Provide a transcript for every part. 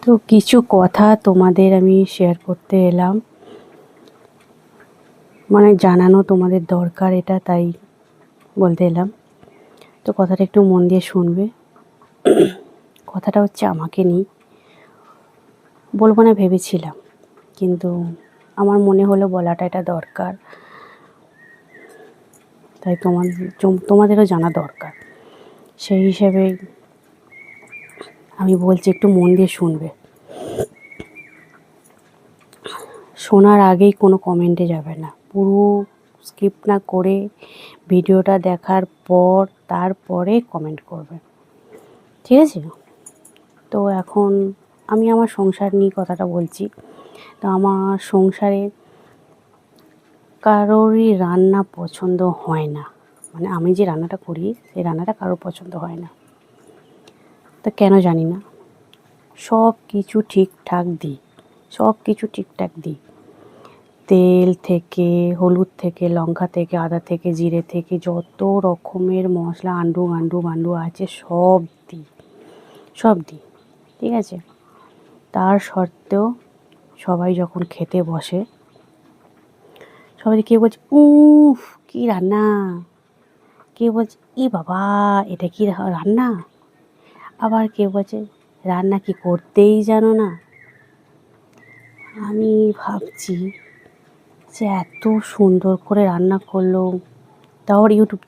তো কিছু কথা তোমাদের আমি শেয়ার করতে এলাম, মানে জানানো তোমাদের দরকার এটা, তাই বলতে এলাম। তো কথাটা একটু মন দিয়ে শুনবে। কথাটা হচ্ছে আমাকে নিয়ে, বলবো না ভেবেছিলাম, কিন্তু আমার মনে হলো বলাটা এটা দরকার, তাই তোমাদেরও জানা দরকার। সেই হিসেবে আমি বলছি, একটু মন দিয়ে শুনবে। শোনার আগেই কোনো কমেন্টে যাবে না, পুরো স্কিপ না করে ভিডিওটা দেখার পর তারপরে কমেন্ট করবে, ঠিক আছে? তো এখন আমি আমার সংসার নিয়ে কথাটা বলছি। তো আমার সংসারে কারোরই রান্না পছন্দ হয় না, মানে আমি যে রান্নাটা করি সেই রান্নাটা কারোর পছন্দ হয় না। তো কেন জানি না, সব কিছু ঠিকঠাক দিই, তেল থেকে, হলুদ থেকে, লঙ্কা থেকে, আদা থেকে, জিরে থেকে, যত রকমের মশলা আন্ডু আছে সব দিই, ঠিক আছে? তার সত্ত্বেও সবাই যখন খেতে বসে, সবাই কেউ বলছে উফ কী রান্না, কেউ বলছে ই বাবা এটা কি রান্না, আবার কেউ বলছে রান্না কি করতেই জানো না। আমি ভাবছি যে এত সুন্দর করে রান্না করলো, তাও ইউটিউব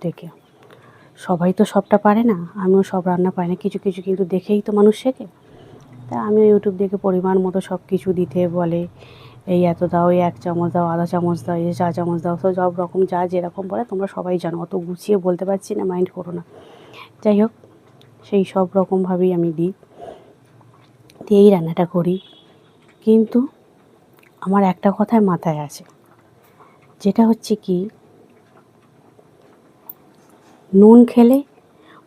দেখে। সবাই তো সবটা পারে না, আমিও সব রান্না পারি না, কিছু কিছু কিন্তু দেখেই তো মানুষ শেখে। তা আমিও ইউটিউব দেখে পরিমাণ মতো সব কিছু দিতে বলে, এই এত দাও, এই 1 চামচ দাও, আধা চামচ দাও, এই 4 চামচ দাও, তো সব রকম যা যেরকম বলে তোমরা সবাই জানো, অত গুছিয়ে বলতে পারছি না, মাইন্ড করো না। যাই হোক, সেই সব রকমভাবেই আমি দিই, দিয়েই রান্নাটা করি। কিন্তু আমার একটা কথাই মাথায় আছে, যেটা হচ্ছে কি, নুন খেলে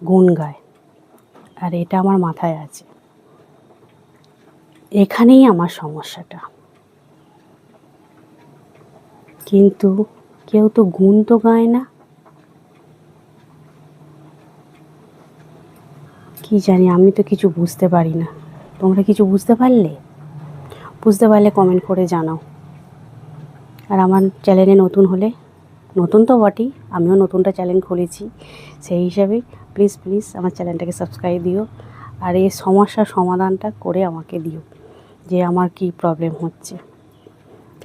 গুণ গায়, আর এটা আমার মাথায় আছে। এখানেই আমার সমস্যাটা। কিন্তু কেউ তো গুণ তো গায় না, কি জানি, আমি তো কিছু বুঝতে পারি না। তোমরা কিছু বুঝতে পারলে কমেন্ট করে জানাও। আর আমার চ্যানেলে নতুন হলে, নতুন তো বটেই, আমিও নতুনটা চ্যানেল খুলেছি, সেই হিসাবে প্লিজ আমার চ্যানেলটাকে সাবস্ক্রাইব দিও, আর এই সমস্যার সমাধানটা করে আমাকে দিও যে আমার কী প্রবলেম হচ্ছে।